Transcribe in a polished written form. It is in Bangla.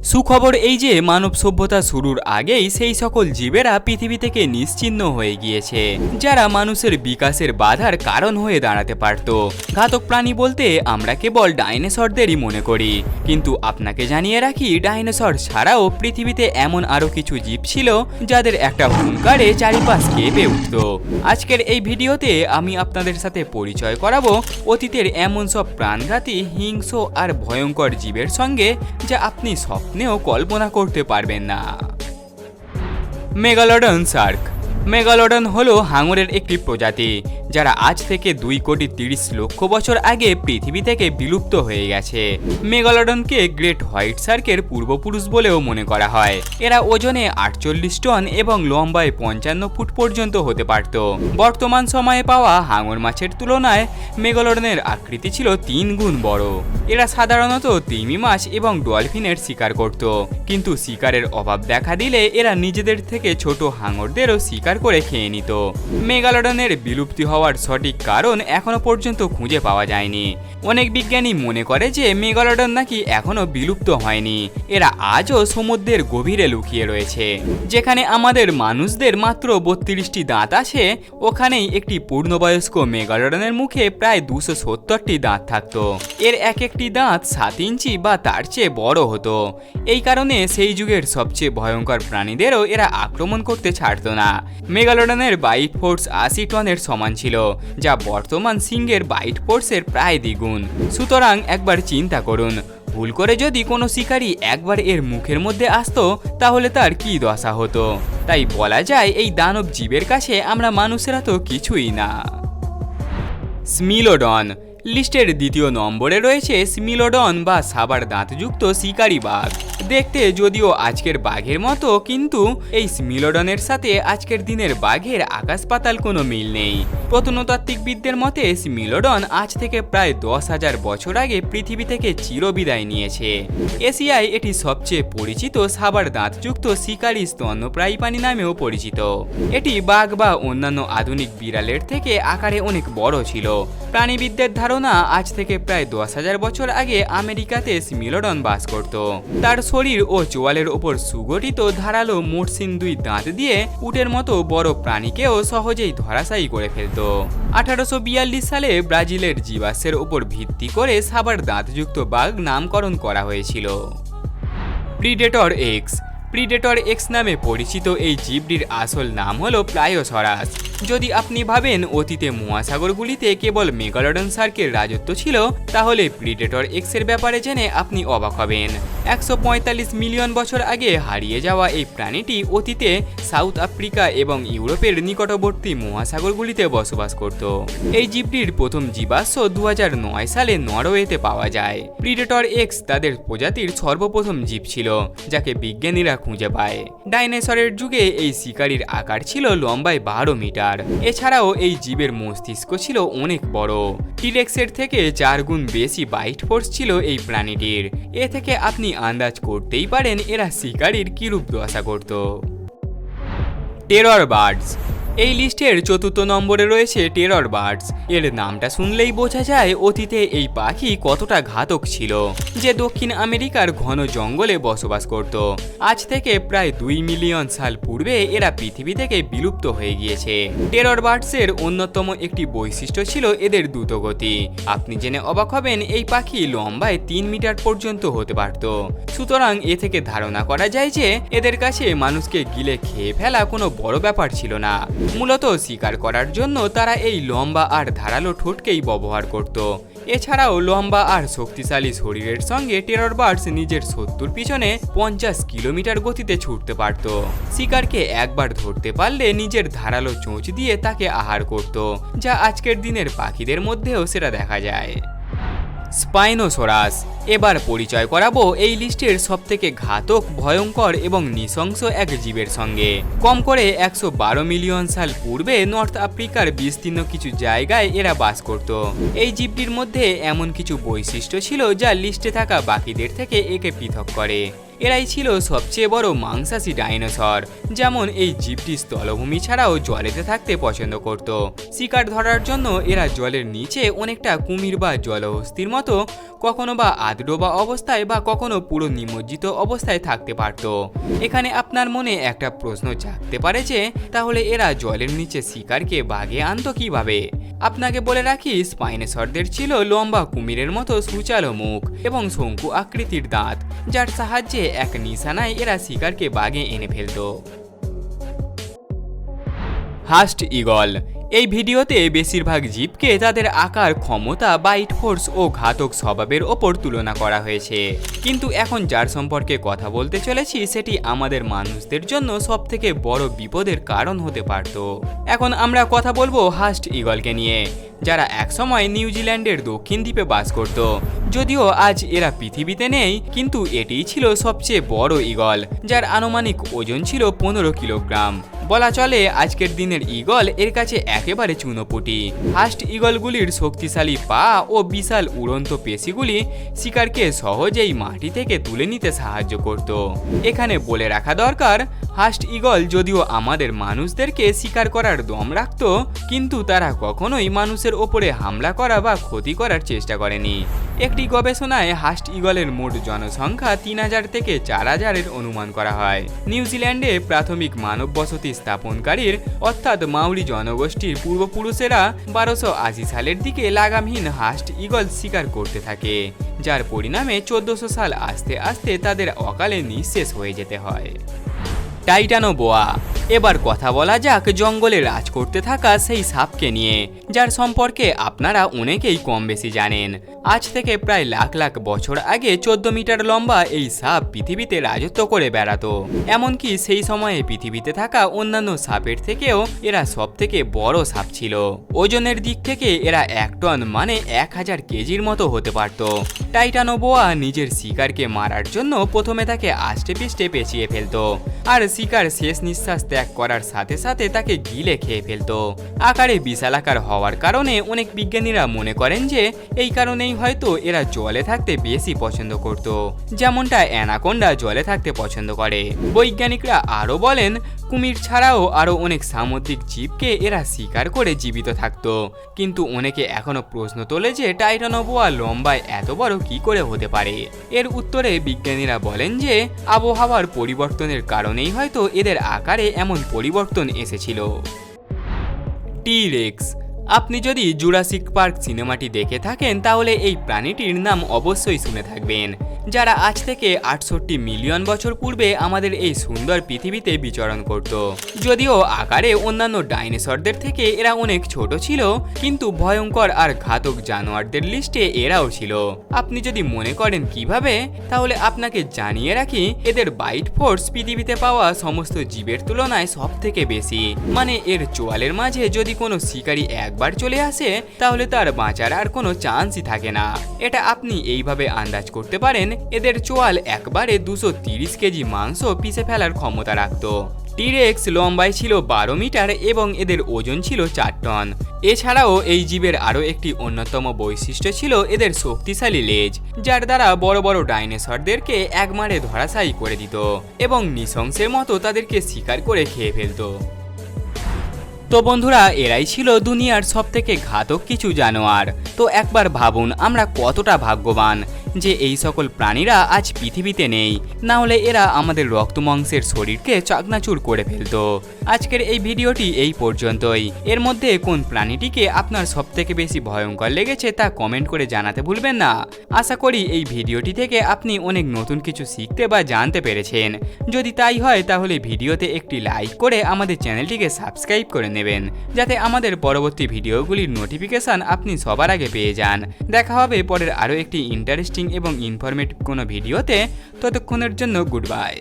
সুখবর এই যে মানব সভ্যতা শুরুর আগেই সেই সকল জীবেরা পৃথিবী থেকে নিশ্চিহ্ন হয়ে গিয়েছে যারা মানুষের বিকাশের বাধার কারণ হয়ে দাঁড়াতে পারত। ঘাতক প্রাণী বলতে আমরা কেবল ডাইনোসরদেরই মনে করি, কিন্তু আপনাকে জানিয়ে রাখি ডাইনোসর ছাড়াও পৃথিবীতে এমন আরও কিছু জীব ছিল যাদের একটা হুঙ্কারে চারিপাশ কেঁপে উঠত। আজকের এই ভিডিওতে আমি আপনাদের সাথে পরিচয় করাবো অতীতের এমন সব প্রাণঘাতী, হিংস্র আর ভয়ঙ্কর জীবের সঙ্গে যা আপনি স্বপ্নেও কল্পনা করতে পারবেন না। Megalodon Shark. মেগালোডন হলো হাঙরের একটি প্রজাতি যারা আজ থেকে 2,30,00,000 বছর আগে পৃথিবী থেকে বিলুপ্ত হয়ে গেছে। মেগালোডনকে গ্রেট হোয়াইট শার্কের পূর্বপুরুষ বলেও মনে করা হয়। এরা ওজনে 48 টন এবং লম্বায় 55 ফুট পর্যন্ত হতে পারত। বর্তমান সময়ে পাওয়া হাঙর মাছের তুলনায় মেগালোডনের আকৃতি ছিল 3 গুণ বড়। এরা সাধারণত তিমি মাছ এবং ডলফিনের শিকার করত, কিন্তু শিকারের অভাব দেখা দিলে এরা নিজেদের থেকে ছোট হাঙরদেরও শিকার করে খেয়ে নিত। মেগালোডনের বিলুপ্তি হওয়ার সঠিক কারণ এখনো পর্যন্ত খুঁজে পাওয়া যায়নি। অনেক বিজ্ঞানী মনে করে যে মেগালোডন নাকি এখনো বিলুপ্ত হয়নি, এরা আজও সমুদ্রের গভীরে লুকিয়ে রয়েছে। যেখানে আমাদের মানুষদের মাত্র 32টি দাঁত আছে, ওখানেই একটি পূর্ণবয়স্ক মেগালোডনের মুখে প্রায় 270টি দাঁত থাকতো। এর এক একটি দাঁত 7 ইঞ্চি বা তার চেয়ে বড় হতো। এই কারণে সেই যুগের সবচেয়ে ভয়ঙ্কর প্রাণীদেরও এরা আক্রমণ করতে ছাড়ত না। মেগালোডনের বাইট ফোর্স 80 টনের সমান ছিল, যা বর্তমান সিংহের বাইট ফোর্সের প্রায় দ্বিগুণ। সুতরাং একবার চিন্তা করুন, ভুল করে যদি কোনো শিকারী একবার এর মুখের মধ্যে আসতো তাহলে তার কি দশা হতো। তাই বলা যায় এই দানব জীবের কাছে আমরা মানুষেরা তো কিছুই না। স্মিলোডন। লিস্টের 2য় নম্বরে রয়েছে স্মিলোডন বা সাবার দাঁতযুক্ত শিকারি বাঘ। দেখতে যদিও আজকের বাঘের মতো, কিন্তু এই স্মিলোডনের সাথে আজকের দিনের বাঘের আকাশ পাতাল কোনো মিল নেই। প্রত্নতাত্ত্বিকবিদদের মতে স্মিলোডন আজ থেকে প্রায় 10,000 বছর আগে পৃথিবী থেকে চিরবিদায় নিয়েছে। এশিয়ায় এটি সবচেয়ে পরিচিত সাবার দাঁতযুক্ত শিকারি স্তন্যপ্রায়ী প্রাণী নামেও পরিচিত। এটি বাঘ বা অন্যান্য আধুনিক বিড়ালের থেকে আকারে অনেক বড় ছিল। প্রাণীবিদদের ধারণা আজ থেকে প্রায় 10,000 বছর আগে আমেরিকাতে স্মিলোডন বাস করত। তার শরীর ও চোয়ালের ওপর সুগঠিত ধারালো মসৃণ 2 দাঁত দিয়ে উটের মতো বড় প্রাণীকেও সহজেই ধরাশায়ী করে ফেলত। 1842 সালে ব্রাজিলের জীবাশ্মের উপর ভিত্তি করে সাবার দাঁতযুক্ত বাঘ নামকরণ করা হয়েছিল। Predator x. প্রিডেটর এক্স নামে পরিচিত এই জীবটির আসল নাম হলো প্লায়োসরাস। যদি আপনি ভাবেন অতীতে মহাসাগরগুলিতে কেবল মেগালোডন শার্কের রাজত্ব ছিল, তাহলে প্রিডেটর এক্সের ব্যাপারে জেনে আপনি অবাক হবেন। 145 মিলিয়ন বছর আগে হারিয়ে যাওয়া এই প্রাণীটি অতীতে সাউথ আফ্রিকা এবং ইউরোপের নিকটবর্তী মহাসাগরগুলিতে বসবাস করত। এই জীবটির প্রথম জীবাশ্ম 2009 সালে নরওয়েতে পাওয়া যায়। প্রিডেটর এক্স তাদের প্রজাতির সর্বপ্রথম জীব ছিল যাকে বিজ্ঞানীরা খুঁজে পায়। ডাইনোসরের যুগে এই শিকারীর আকার ছিল লম্বায় 12 মিটার। এছাড়াও এই জীবের মস্তিষ্ক ছিল অনেক বড়। টিরেক্সের থেকে 4 গুণ বেশি বাইট ফোর্স ছিল এই প্রাণীটির। এ থেকে আপনি আন্দাজ করতেই পারেন এরা শিকারীর কিরূপ দশা করত। Terror birds. এই লিস্টের 4র্থ নম্বরে রয়েছে টেরর বার্ডস। এর নামটা শুনলেই বোঝা যায় অতীতে এই পাখি কতটা ঘাতক ছিল, যে দক্ষিণ আমেরিকার ঘন জঙ্গলে বসবাস করত। আজ থেকে প্রায় 2 মিলিয়ন সাল পূর্বে এরা পৃথিবী থেকে বিলুপ্ত হয়ে গিয়েছে। টেরর বার্ডসের অন্যতম একটি বৈশিষ্ট্য ছিল এদের দ্রুত গতি। আপনি জেনে অবাক হবেন এই পাখি লম্বায় 3 মিটার পর্যন্ত হতে পারত। সুতরাং এ থেকে ধারণা করা যায় যে এদের কাছে মানুষকে গিলে খেয়ে ফেলা কোনো বড় ব্যাপার ছিল না। মূলত শিকার করার জন্য তারা এই লম্বা আর ধারালো ঠোঁটকেই ব্যবহার করত। এছাড়াও লম্বা আর শক্তিশালী শরীরের সঙ্গে টেরর বার্ডস নিজের শত্রুর পিছনে 50 কিলোমিটার গতিতে ছুটতে পারত। শিকারকে একবার ধরতে পারলে নিজের ধারালো চোঁচ দিয়ে তাকে আহার করত, যা আজকের দিনের পাখিদের মধ্যেও সেটা দেখা যায়। স্পাইনোসরাস। এবার পরিচয় করাবো এই লিস্টের সবথেকে ঘাতক, ভয়ঙ্কর এবং নৃশংস এক জীবের সঙ্গে। কম করে 112 মিলিয়ন সাল পূর্বে নর্থ আফ্রিকার বিস্তীর্ণ কিছু জায়গায় এরা বাস করত। এই জীবটির মধ্যে এমন কিছু বৈশিষ্ট্য ছিল যা লিস্টে থাকা বাকিদের থেকে একে পৃথক করে। এরাই ছিল সবচেয়ে বড় মাংসাশী ডাইনোসর। যেমন এই জীবটি স্থলভূমি ছাড়াও জলেতে থাকতে পছন্দ করত। শিকার ধরার জন্য এরা জলের নিচে অনেকটা কুমির বা জলহস্তির মতো কখনো বা আধডোবা অবস্থায় বা কখনো পুরো নিমজ্জিত অবস্থায় থাকতে পারত। এখানে আপনার মনে একটা প্রশ্ন জাগতে পারে যে তাহলে এরা জলের নিচে শিকারকে বাগে আনতো কিভাবে? আপনাকে বলে রাখি, স্পাইনোসরদের ছিল লম্বা কুমিরের মতো সুচালো মুখ এবং শঙ্কু আকৃতির দাঁত, যার সাহায্যে এক নিশানায় এরা শিকারকে বাগে এনে ফেলত। হাস্ট ঈগল। এই ভিডিওতে বেশিরভাগ জীবকে তাদের আকার, ক্ষমতা, বাইট ফোর্স ও ঘাতক স্বভাবের ওপর তুলনা করা হয়েছে, কিন্তু এখন যার সম্পর্কে কথা বলতে চলেছি সেটি আমাদের মানুষদের জন্য সবথেকে বড় বিপদের কারণ হতে পারত। এখন আমরা কথা বলবো হাস্ট ঈগলকে নিয়ে, যারা একসময় নিউজিল্যান্ডের দক্ষিণ দ্বীপে বাস করত। যদিও আজ এরা পৃথিবীতে নেই, কিন্তু এটিই ছিল সবচেয়ে বড় ঈগল, যার আনুমানিক ওজন ছিল 15 কিলোগ্রাম। বলা চলে আজকের দিনের ঈগল এর কাছে একেবারে চুনোপুটি। হাস্ট ঈগলগুলির শক্তিশালী পা ও বিশাল উড়ন্ত পেশিগুলি শিকারকে সহজেই মাটি থেকে তুলে নিতে সাহায্য করত। এখানে বলে রাখা দরকার, হাস্ট ঈগল যদিও আমাদের মানুষদেরকে শিকার করার দম রাখত, কিন্তু তারা কখনোই মানুষের ওপরে হামলা করা বা ক্ষতি করার চেষ্টা করেনি। একটি গবেষণায় হাস্ট ঈগলের মোট জনসংখ্যা 3000 থেকে 4000-এর অনুমান করা হয়। নিউজিল্যান্ডে প্রাথমিক মানব বসতি স্থাপনকারীর অর্থাৎ মাউরি জনগোষ্ঠীর পূর্বপুরুষেরা 1280 সালের দিকে লাগামহীন হাস্ট ঈগল শিকার করতে থাকে, যার পরিণামে 1400 সাল আস্তে আস্তে তাদের অকালে নিঃশেষ হয়ে যেতে হয়। টাইটানোবোয়া। এবার কথা বলা যাক জঙ্গলে রাজ করতে থাকা সেই সাপকে নিয়ে, যার সম্পর্কে আপনারা অনেকেই কম বেশি জানেন। আজ থেকে প্রায় লাখ লাখ বছর আগে 14 মিটার লম্বা এই সাপ পৃথিবীতে রাজত্ব করে বেড়াতো। এমনকি সেই সময়ে পৃথিবীতে থাকা অন্যান্য সাপের থেকেও এরা সব থেকে বড় সাপ ছিল। ওজনের দিক থেকে এরা 1 টন মানে 1000 কেজির মতো হতে পারত। টাইটানোবোয়া নিজের শিকারকে মারার জন্য প্রথমে তাকে আষ্টে পিষ্টে পেঁচিয়ে ফেলত, আর শিকার শেষ নিঃশ্বাস ত্যাগ করার সাথে সাথে তাকে গিলে খেয়ে ফেলত। আকারে বিশালাকার হওয়ার কারণে অনেক বিজ্ঞানীরা মনে করেন যে এই কারণেই হয়তো এরা জলে থাকতে বেশি পছন্দ করত, যেমনটা অ্যানাকোন্ডা জলে থাকতে পছন্দ করে। বৈজ্ঞানিকরা আরও বলেন, কুমির ছাড়াও আরও অনেক সামুদ্রিক জীবকে এরা শিকার করে জীবিত থাকত। কিন্তু অনেকে এখনো প্রশ্ন তোলে যে টাইটানোবোয়া লম্বায় এত বড় কি করে হতে পারে? এর উত্তরে বিজ্ঞানীরা বলেন যে আবহাওয়ার পরিবর্তনের কারণেই হয়তো এদের আকারে এমন পরিবর্তন এসেছিল। টি-রেক্স। আপনি যদি জুরাসিক পার্ক সিনেমাটি দেখে থাকেন তাহলে এই প্রাণীটির নাম অবশ্যই শুনে থাকবেন, যারা আজ থেকে 68 মিলিয়ন বছর পূর্বে আমাদের এই সুন্দর পৃথিবীতে বিচরণ করত। যদিও আকারে অন্যান্য ডাইনোসরদের থেকে এরা অনেক ছোট ছিল, কিন্তু ভয়ঙ্কর আর ঘাতক জানোয়ারদের লিস্টে এরাও ছিল। আপনি যদি মনে করেন কিভাবে, তাহলে আপনাকে জানিয়ে রাখি, এদের বাইট ফোর্স পৃথিবীতে পাওয়া সমস্ত জীবের তুলনায় সব থেকে বেশি। মানে এর চোয়ালের মাঝে যদি কোনো শিকারী একবার চলে আসে তাহলে তার বাঁচার আর কোনো চান্সই থাকে না। এটা আপনি এইভাবে আন্দাজ করতে পারেন, এদের চোয়াল একবারে 230 কেজি মাংস পিষে ফেলার ক্ষমতা রাখত। টি-রেক্স লম্বায় ছিল 12 মিটার এবং এদের ওজন ছিল 4 টন। এছাড়াও এই জীবের আরও একটি অন্যতম বৈশিষ্ট্য ছিল এদের শক্তিশালী লেজ, যার দ্বারা বড় বড় ডাইনোসরদেরকে একমারে ধরাশায়ী করে দিত এবং নৃশংসের মতো তাদেরকে শিকার করে খেয়ে ফেলত। তো বন্ধুরা, এরাই ছিল দুনিয়ার সবথেকে ঘাতক কিছু জানোয়ার। তো একবার ভাবুন আমরা কতটা ভাগ্যবান যে এই সকল প্রাণীরা আজ পৃথিবীতে নেই, না হলে এরা আমাদের রক্তমাংসের শরীরকে চাকনাচুর করে ফেলতো। আজকের এই ভিডিওটি এই পর্যন্তই। এর মধ্যে কোন প্রাণীটিকে আপনার সবথেকে বেশি ভয়ঙ্কর লেগেছে তা কমেন্ট করে জানাতে ভুলবেন না। আশা করি এই ভিডিওটি থেকে আপনি অনেক নতুন কিছু শিখতে বা জানতে পেরেছেন। যদি তাই হয় তাহলে ভিডিওতে একটি লাইক করে আমাদের চ্যানেলটিকে সাবস্ক্রাইব করে নেবেন, যাতে আমাদের পরবর্তী ভিডিওগুলির নোটিফিকেশন আপনি সবার আগে পেয়ে যান। দেখা হবে পরের আরও একটি ইন্টারেস্টিং এবং ইনফরমেটিভ কোনো ভিডিওতে। ততক্ষণের জন্য গুড বাই।